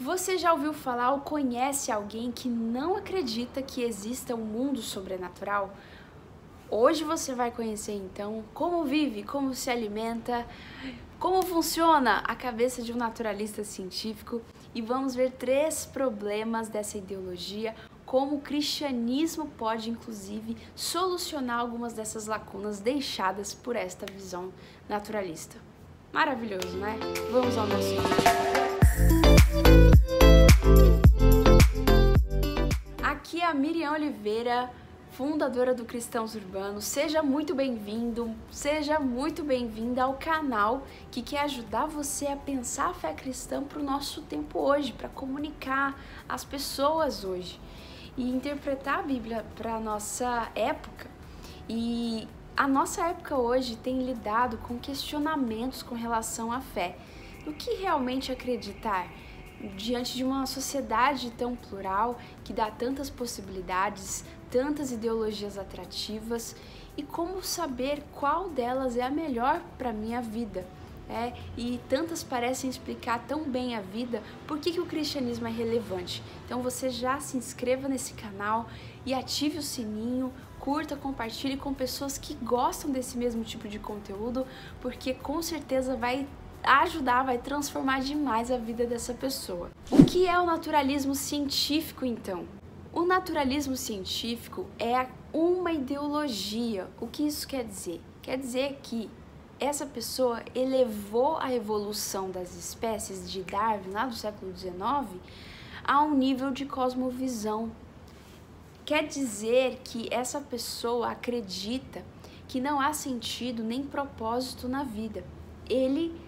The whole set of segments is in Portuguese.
Você já ouviu falar ou conhece alguém que não acredita que exista um mundo sobrenatural? Hoje você vai conhecer então como vive, como se alimenta, como funciona a cabeça de um naturalista científico e vamos ver 3 problemas dessa ideologia, como o cristianismo pode inclusive solucionar algumas dessas lacunas deixadas por esta visão naturalista. Maravilhoso, né? Vamos ao nosso vídeo. Aqui é a Miriam Oliveira, fundadora do Cristãos Urbanos. Seja muito bem-vindo, seja muito bem-vinda ao canal que quer ajudar você a pensar a fé cristã para o nosso tempo hoje, para comunicar às pessoas hoje e interpretar a Bíblia para a nossa época. E a nossa época hoje tem lidado com questionamentos com relação à fé. No que realmente acreditar? Diante de uma sociedade tão plural, que dá tantas possibilidades, tantas ideologias atrativas, e como saber qual delas é a melhor para a minha vida? E tantas parecem explicar tão bem a vida, por que o cristianismo é relevante. Então você já se inscreva nesse canal e ative o sininho, curta, compartilhe com pessoas que gostam desse mesmo tipo de conteúdo, porque com certeza vai ajudar, vai transformar demais a vida dessa pessoa. O que é o naturalismo científico, então? O naturalismo científico é uma ideologia. O que isso quer dizer? Quer dizer que essa pessoa elevou a evolução das espécies de Darwin, lá do século XIX, a um nível de cosmovisão. Quer dizer que essa pessoa acredita que não há sentido nem propósito na vida. Ele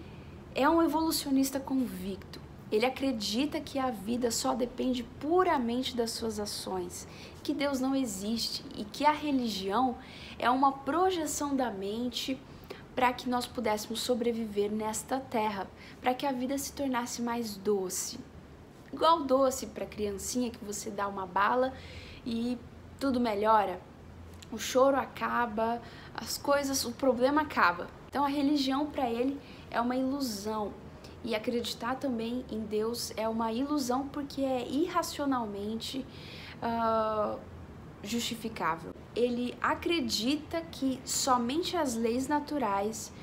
é um evolucionista convicto. Ele acredita que a vida só depende puramente das suas ações, que Deus não existe e que a religião é uma projeção da mente para que nós pudéssemos sobreviver nesta terra, para que a vida se tornasse mais doce. Igual doce para criancinha que você dá uma bala e tudo melhora. O choro acaba, o problema acaba. Então a religião para ele é uma ilusão, e acreditar também em Deus é uma ilusão porque é irracionalmente justificável. Ele acredita que somente as leis naturais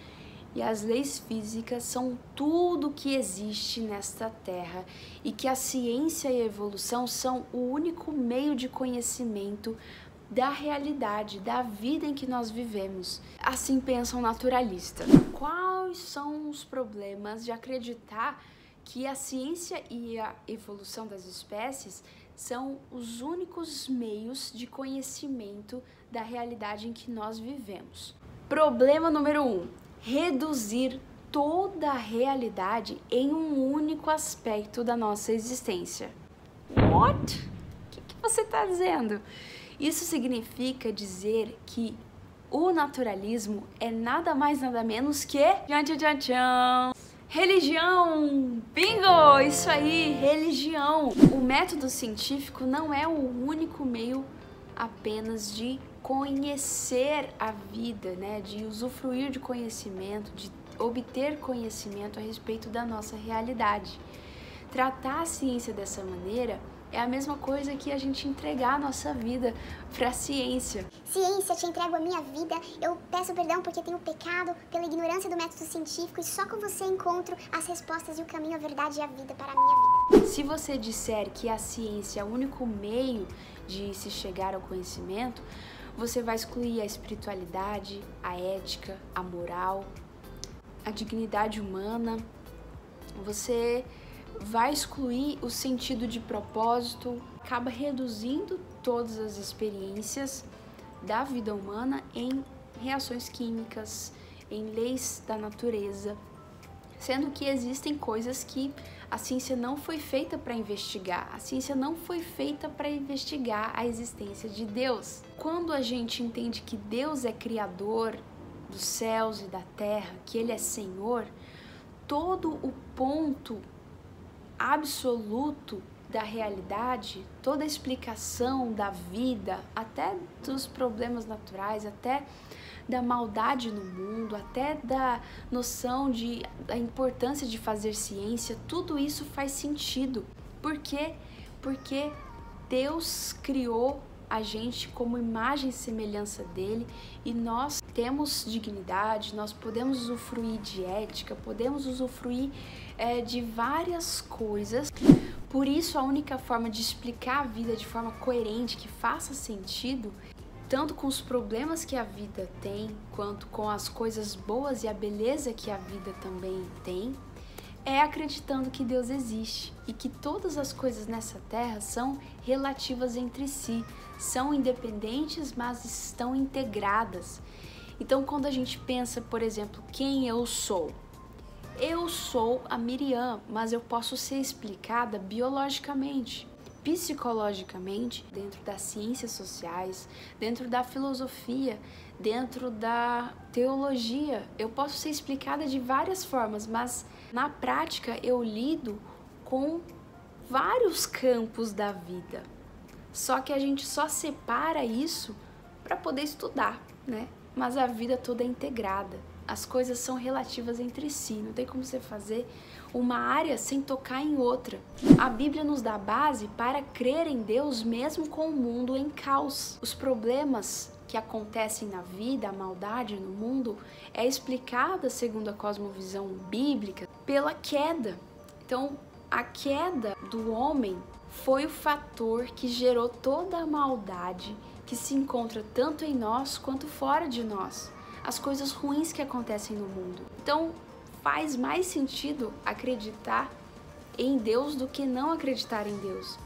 e as leis físicas são tudo que existe nesta terra e que a ciência e a evolução são o único meio de conhecimento da realidade, da vida em que nós vivemos. Assim pensa um naturalista. Quais são os problemas de acreditar que a ciência e a evolução das espécies são os únicos meios de conhecimento da realidade em que nós vivemos? Problema número 1: reduzir toda a realidade em um único aspecto da nossa existência. What? O que você está dizendo? Isso significa dizer que o naturalismo é nada mais nada menos que religião! Bingo! Isso aí, religião! O método científico não é o único meio apenas de conhecer a vida, né? De usufruir de conhecimento, de obter conhecimento a respeito da nossa realidade. Tratar a ciência dessa maneira é a mesma coisa que a gente entregar a nossa vida para a ciência. Ciência, te entrego a minha vida, eu peço perdão porque tenho pecado pela ignorância do método científico e só com você encontro as respostas e o caminho, a verdade e a vida para a minha vida. Se você disser que a ciência é o único meio de se chegar ao conhecimento, você vai excluir a espiritualidade, a ética, a moral, a dignidade humana. Você vai excluir o sentido de propósito, acaba reduzindo todas as experiências da vida humana em reações químicas, em leis da natureza, sendo que existem coisas que a ciência não foi feita para investigar. A ciência não foi feita para investigar a existência de Deus. Quando a gente entende que Deus é criador dos céus e da terra, que Ele é Senhor, todo o ponto absoluto da realidade, toda a explicação da vida, até dos problemas naturais, até da maldade no mundo, até da noção da importância de fazer ciência, tudo isso faz sentido. Por quê? Porque Deus criou a gente como imagem e semelhança dele e nós temos dignidade, nós podemos usufruir de ética, podemos usufruir de várias coisas. Por isso, a única forma de explicar a vida de forma coerente, que faça sentido, tanto com os problemas que a vida tem, quanto com as coisas boas e a beleza que a vida também tem, é acreditando que Deus existe e que todas as coisas nessa terra são relativas entre si, são independentes, mas estão integradas. Então, quando a gente pensa, por exemplo, quem eu sou? Eu sou a Miriam, mas eu posso ser explicada biologicamente, psicologicamente, dentro das ciências sociais, dentro da filosofia, dentro da teologia. Eu posso ser explicada de várias formas, mas na prática eu lido com vários campos da vida. Só que a gente só separa isso para poder estudar, né? Mas a vida toda é integrada. As coisas são relativas entre si, não tem como você fazer uma área sem tocar em outra. A Bíblia nos dá base para crer em Deus mesmo com o mundo em caos. Os problemas que acontecem na vida, a maldade no mundo, é explicada, segundo a cosmovisão bíblica, pela queda. Então, a queda do homem foi o fator que gerou toda a maldade que se encontra tanto em nós quanto fora de nós. As coisas ruins que acontecem no mundo. Então, faz mais sentido acreditar em Deus do que não acreditar em Deus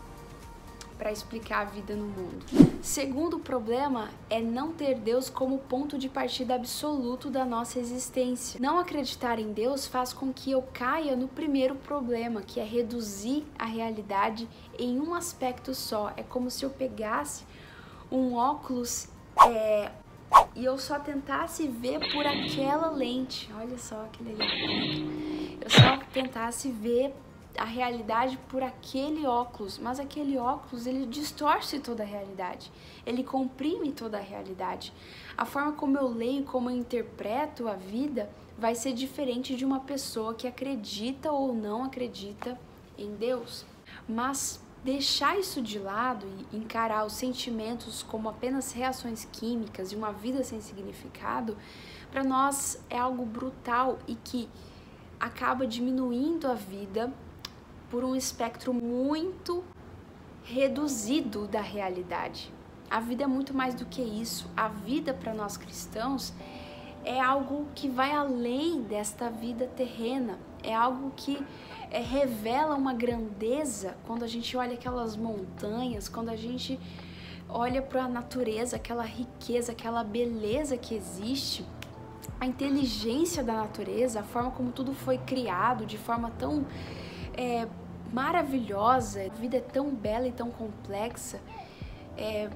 para explicar a vida no mundo. Segundo problema é não ter Deus como ponto de partida absoluto da nossa existência. Não acreditar em Deus faz com que eu caia no primeiro problema, que é reduzir a realidade em um aspecto só. É como se eu pegasse um óculos e eu só tentasse ver por aquela lente. Olha só que legal. Eu só tentasse ver a realidade por aquele óculos, mas aquele óculos ele distorce toda a realidade, ele comprime toda a realidade. A forma como eu leio, como eu interpreto a vida vai ser diferente de uma pessoa que acredita ou não acredita em Deus. Mas deixar isso de lado e encarar os sentimentos como apenas reações químicas e uma vida sem significado, para nós é algo brutal e que acaba diminuindo a vida por um espectro muito reduzido da realidade. A vida é muito mais do que isso. A vida para nós cristãos é algo que vai além desta vida terrena. É algo que revela uma grandeza quando a gente olha aquelas montanhas, quando a gente olha para a natureza, aquela riqueza, aquela beleza que existe, a inteligência da natureza, a forma como tudo foi criado de forma tão maravilhosa, a vida é tão bela e tão complexa.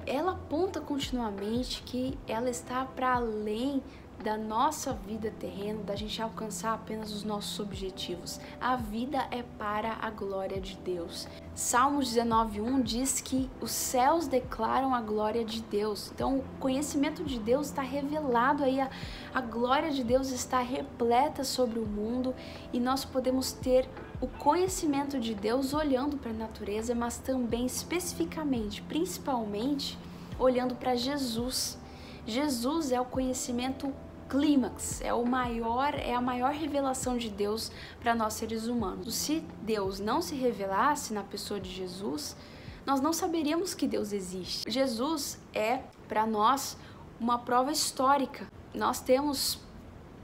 Ela aponta continuamente que ela está para além da nossa vida terrena, da gente alcançar apenas os nossos objetivos. A vida é para a glória de Deus. Salmos 19:1 diz que os céus declaram a glória de Deus. Então, o conhecimento de Deus está revelado aí, a glória de Deus está repleta sobre o mundo e nós podemos ter o conhecimento de Deus olhando para a natureza, mas também especificamente, principalmente, olhando para Jesus. Jesus é o conhecimento clímax, é a maior revelação de Deus para nós seres humanos. Se Deus não se revelasse na pessoa de Jesus, nós não saberíamos que Deus existe. Jesus é, para nós, uma prova histórica. Nós temos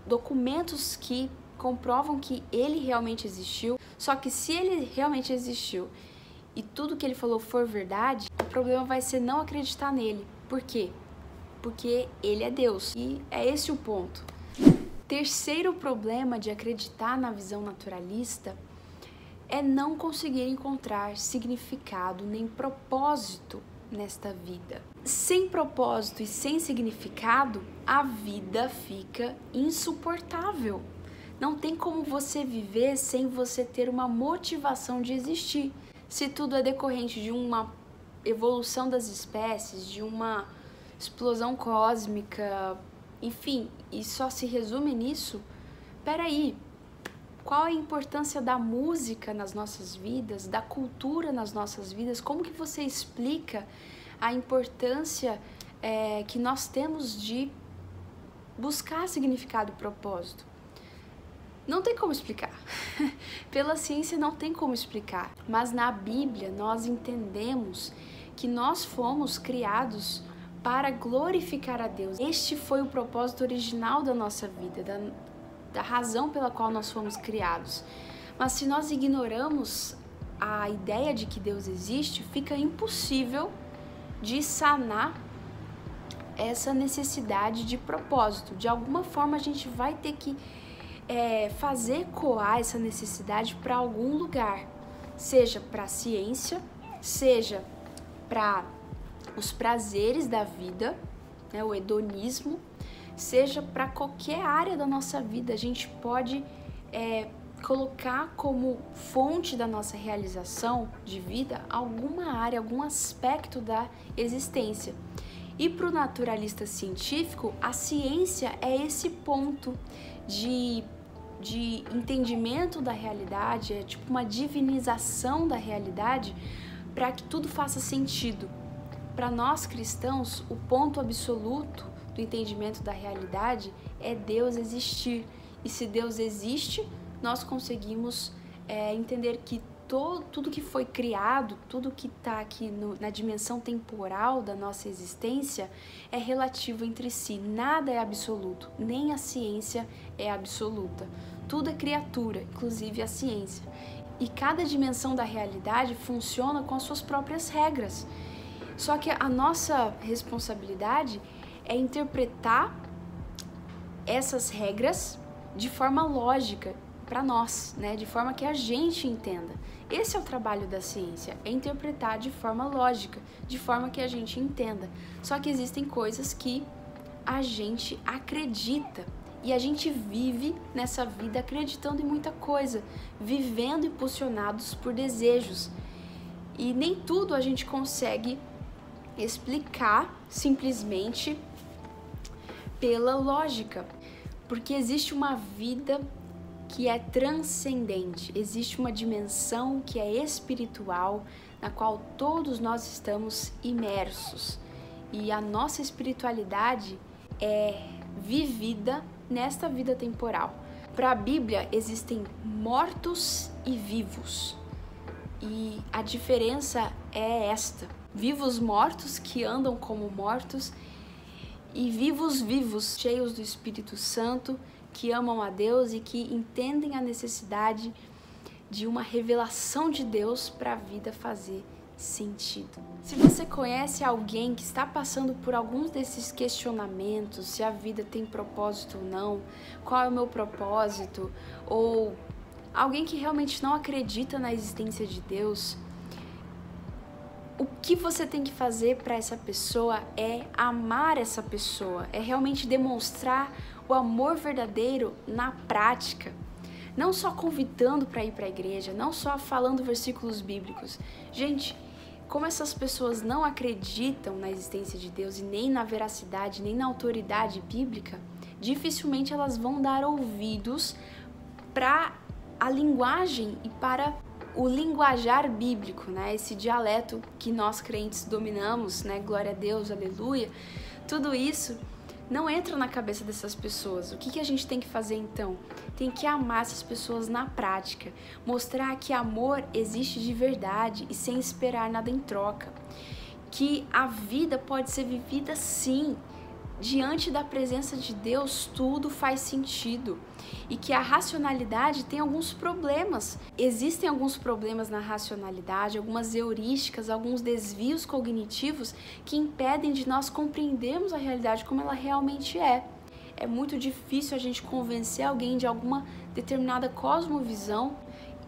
documentos que comprovam que ele realmente existiu, só que se ele realmente existiu e tudo que ele falou for verdade, o problema vai ser não acreditar nele. Por quê? Porque ele é Deus. E é esse o ponto. Terceiro problema de acreditar na visão naturalista é não conseguir encontrar significado nem propósito nesta vida. Sem propósito e sem significado, a vida fica insuportável. Não tem como você viver sem você ter uma motivação de existir. Se tudo é decorrente de uma evolução das espécies, de uma explosão cósmica, enfim, e só se resume nisso, peraí, Qual a importância da música nas nossas vidas, da cultura nas nossas vidas? Como que você explica a importância que nós temos de buscar significado e propósito? Não tem como explicar. Pela ciência não tem como explicar. Mas na Bíblia nós entendemos que nós fomos criados para glorificar a Deus. Este foi o propósito original da nossa vida, da razão pela qual nós fomos criados. Mas se nós ignoramos a ideia de que Deus existe, fica impossível de sanar essa necessidade de propósito. De alguma forma a gente vai ter que fazer ecoar essa necessidade para algum lugar, seja para a ciência, seja para os prazeres da vida, né, o hedonismo, seja para qualquer área da nossa vida. A gente pode colocar como fonte da nossa realização de vida alguma área, algum aspecto da existência. E para o naturalista científico, a ciência é esse ponto de entendimento da realidade, é tipo uma divinização da realidade para que tudo faça sentido. Para nós cristãos, o ponto absoluto do entendimento da realidade é Deus existir. E se Deus existe, nós conseguimos entender que tudo que foi criado, tudo que está aqui na dimensão temporal da nossa existência é relativo entre si. Nada é absoluto, nem a ciência é absoluta. Tudo é criatura, inclusive a ciência. E cada dimensão da realidade funciona com as suas próprias regras. Só que a nossa responsabilidade é interpretar essas regras de forma lógica para nós, né? De forma que a gente entenda. Esse é o trabalho da ciência, é interpretar de forma lógica, de forma que a gente entenda. Só que existem coisas que a gente acredita e a gente vive nessa vida acreditando em muita coisa, vivendo impulsionados por desejos. E nem tudo a gente consegue explicar simplesmente pela lógica, porque existe uma vida que é transcendente, existe uma dimensão que é espiritual, na qual todos nós estamos imersos. E a nossa espiritualidade é vivida nesta vida temporal. Para a Bíblia existem mortos e vivos. E a diferença é esta: vivos mortos que andam como mortos e vivos vivos, cheios do Espírito Santo, que amam a Deus e que entendem a necessidade de uma revelação de Deus para a vida fazer sentido. Se você conhece alguém que está passando por alguns desses questionamentos, se a vida tem propósito ou não, qual é o meu propósito, ou alguém que realmente não acredita na existência de Deus, o que você tem que fazer para essa pessoa é amar essa pessoa, é realmente demonstrar o amor verdadeiro na prática. Não só convidando para ir para a igreja, não só falando versículos bíblicos. Gente, como essas pessoas não acreditam na existência de Deus e nem na veracidade, nem na autoridade bíblica, dificilmente elas vão dar ouvidos para a linguagem e para o linguajar bíblico, né? Esse dialeto que nós crentes dominamos, né? Glória a Deus, aleluia. Tudo isso não entra na cabeça dessas pessoas. O que a gente tem que fazer então? Tem que amar essas pessoas na prática, mostrar que amor existe de verdade e sem esperar nada em troca, que a vida pode ser vivida sim, diante da presença de Deus tudo faz sentido e que a racionalidade tem alguns problemas. Existem alguns problemas na racionalidade, algumas heurísticas, alguns desvios cognitivos que impedem de nós compreendermos a realidade como ela realmente é. É muito difícil a gente convencer alguém de alguma determinada cosmovisão,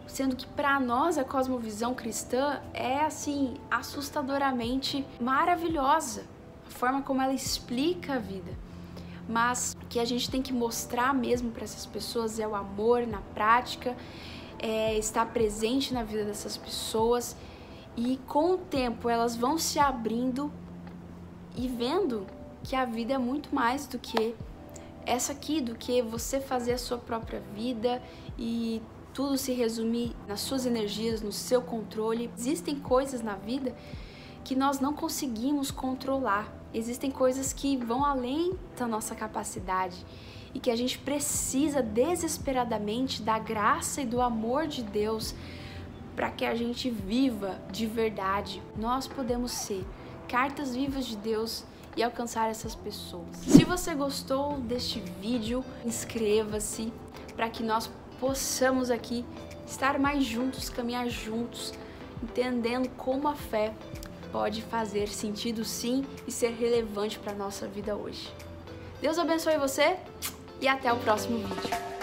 sendo que para nós a cosmovisão cristã é assim assustadoramente maravilhosa. A forma como ela explica a vida, mas o que a gente tem que mostrar mesmo para essas pessoas é o amor na prática, é estar presente na vida dessas pessoas, e com o tempo elas vão se abrindo e vendo que a vida é muito mais do que essa aqui do que você fazer a sua própria vida e tudo se resumir nas suas energias, no seu controle. Existem coisas na vida que nós não conseguimos controlar. Existem coisas que vão além da nossa capacidade e que a gente precisa desesperadamente da graça e do amor de Deus para que a gente viva de verdade. Nós podemos ser cartas vivas de Deus e alcançar essas pessoas. Se você gostou deste vídeo, inscreva-se para que nós possamos aqui estar mais juntos, caminhar juntos, entendendo como a fé pode fazer sentido sim e ser relevante para a nossa vida hoje. Deus abençoe você e até o próximo vídeo.